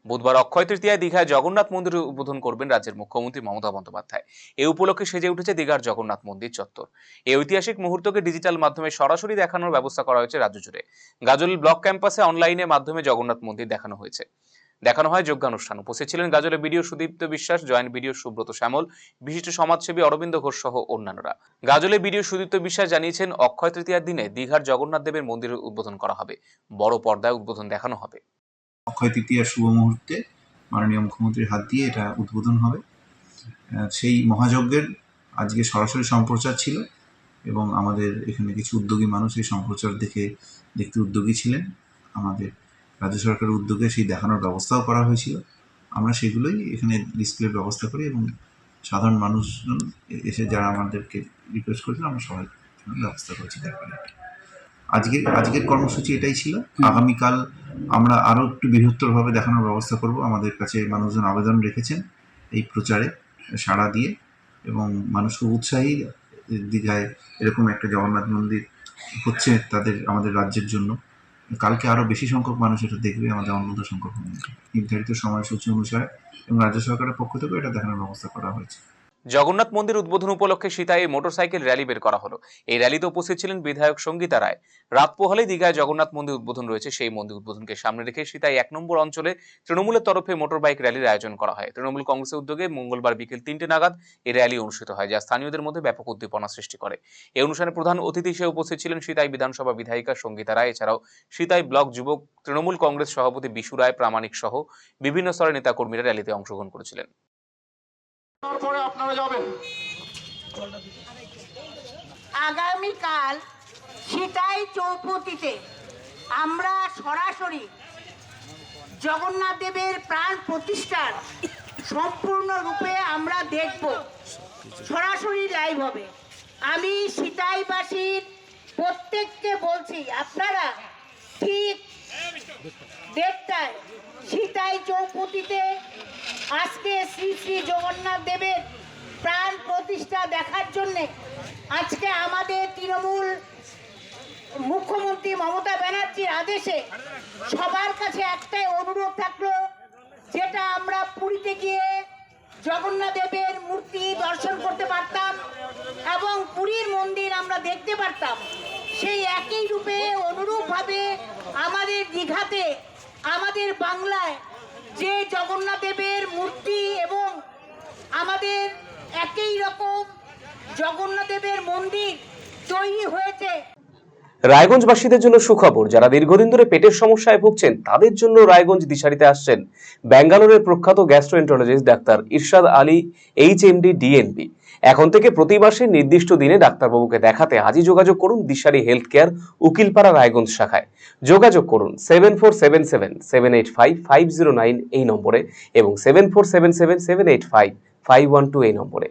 বুধবার অক্ষয় তৃতীয়ায় দীঘায় জগন্নাথ মন্দিরের উদ্বোধন করবেন রাজ্যের মুখ্যমন্ত্রী মমতা বন্দ্যোপাধ্যায়। এই উপলক্ষে সেজে উঠেছে দীঘার জগন্নাথ মন্দির চত্বর। এই ঐতিহাসিক মুহূর্তকে ডিজিটাল মাধ্যমে সরাসরি দেখানোর ব্যবস্থা করা হয়েছে রাজ্য জুড়ে। গাজল ব্লক ক্যাম্পাসে অনলাইনের মাধ্যমে জগন্নাথ মন্দির দেখানো হয় যজ্ঞানুষ্ঠান। উপস্থিত ছিলেন গাজলের বিডিও সুদীপ্ত বিশ্বাস, জয়েন্ট বিডিও সুব্রত শ্যামল, বিশিষ্ট সমাজসেবী অরবিন্দ ঘোষ সহ অন্যান্যরা। গাজলের বিডিও সুদীপ্ত বিশ্বাস জানিয়েছেন, অক্ষয় তৃতীয়ার দিনে দীঘার জগন্নাথ দেবের মন্দিরের উদ্বোধন করা হবে। বড় পর্দায় উদ্বোধন দেখানো হবে। অক্ষয় তৃতীয়ার শুভ মুহূর্তে মাননীয় মুখ্যমন্ত্রীর হাত দিয়ে এটা উদ্বোধন হবে। সেই মহাযজ্ঞের আজকে সরাসরি সম্প্রচার ছিল এবং আমাদের এখানে কিছু উদ্যোগী মানুষ এই সম্প্রচার দেখতে উদ্যোগী ছিলেন। আমাদের রাজ্য সরকারের উদ্যোগে সেই দেখানোর ব্যবস্থাও করা হয়েছিল। আমরা সেগুলোই এখানে ডিসপ্লের ব্যবস্থা করি এবং সাধারণ মানুষজন এসে যারা আমাদেরকে রিকোয়েস্ট করেছিল আমরা সবাই ব্যবস্থা করেছি দেখার। আজকের কর্মসূচি এটাই ছিল। আগামীকাল আমরা আরও একটু বৃহত্তরভাবে দেখানোর ব্যবস্থা করব। আমাদের কাছে মানুষজন আবেদন রেখেছেন এই প্রচারে সাড়া দিয়ে, এবং মানুষ খুব উৎসাহী। দীঘায় এরকম একটা জগন্নাথ মন্দির হচ্ছে আমাদের রাজ্যের জন্য। কালকে আরও বেশি সংখ্যক মানুষ এটা দেখবে, আমাদের অন্যত সংখ্যক নির্ধারিত সময়সূচি অনুসারে, এবং রাজ্য সরকারের পক্ষ থেকে এটা দেখানোর ব্যবস্থা করা হয়েছে। জগন্নাথ মন্দির উদ্বোধন উপলক্ষে সিতায়ে মোটরসাইকেল র্যালি বের করা হলো। এই র্যালিতে উপস্থিত ছিলেন বিধায়ক সঙ্গীতা রায়। রাত পোহালে দীঘায় জগন্নাথ মন্দির উদ্বোধন রয়েছে। সেই মন্দির উদ্বোধনকে সামনে রেখে সিতায়ে 1 নম্বর অঞ্চলে তৃণমূলের তরফে মোটর বাইক র্যালির আয়োজন করা হয়। তৃণমূল কংগ্রেসের উদ্যোগে মঙ্গলবার বিকেল 3টে নাগাদ এই র্যালি অনুষ্ঠিত হয়, যা স্থানীয়দের মধ্যে ব্যাপক উদ্দীপনা সৃষ্টি করে। এই অনুষ্ঠানে প্রধান অতিথি হিসেবে উপস্থিত ছিলেন সিতাই বিধানসভা বিধায়িকা সঙ্গীতা রায়। এছাড়াও সিতাই ব্লক যুবক তৃণমূল কংগ্রেস সভাপতি বিশু রায় প্রামাণিক সহ বিভিন্ন স্তরের নেতাকর্মীরা র্যালিতে অংশগ্রহণ করেছিলেন। আগামীকাল সিতাই চৌপতিতে আমরা সরাসরি জগন্নাথ দেবের প্রাণ প্রতিষ্ঠার সম্পূর্ণরূপে আমরা দেখব, সরাসরি লাইভ হবে। আমি সিতাইবাসীর প্রত্যেককে বলছি, আপনারা ঠিক 1:30টায় সিতাই চৌপতিতে আজকে শ্রী শ্রী জগন্নাথ দেবের প্রাণ প্রতিষ্ঠা দেখার জন্যে আজকে আমাদের তৃণমূল মুখ্যমন্ত্রী মমতা ব্যানার্জির আদেশে সবার কাছে একটাই অনুরোধ থাকলো, যেটা আমরা পুরীতে গিয়ে জগন্নাথ দেবের মূর্তি দর্শন করতে পারতাম এবং পুরীর মন্দির আমরা দেখতে পারতাম, সেই একই রূপে অনুরূপভাবে আমাদের দীঘাতে, আমাদের বাংলায় যে জগন্নাথ দেবের মূর্তি এবং আমাদের একই রকম জগন্নাথ দেবের মন্দির তৈরি হয়েছে। রায়গঞ্জবাসীদের জন্য সুখবর। যারা দীর্ঘদিন ধরে পেটের সমস্যায় ভুগছেন তাদের জন্য রায়গঞ্জ দিশারিতে আসছেন ব্যাঙ্গালোরের প্রখ্যাত গ্যাস্ট্রোএন্টারোলজিস্ট ডাক্তার ইরশাদ আলী, এইচএমডি, ডিএনবি। এখন থেকে প্রতি মাসে নির্দিষ্ট দিনে ডাক্তারবাবুকে দেখাতে আজই যোগাযোগ করুন দিশারি হেলথ কেয়ার, উকিলপাড়া, রায়গঞ্জ শাখায়। যোগাযোগ করুন 7477785509 এই নম্বরে এবং 7477785512 এই নম্বরে।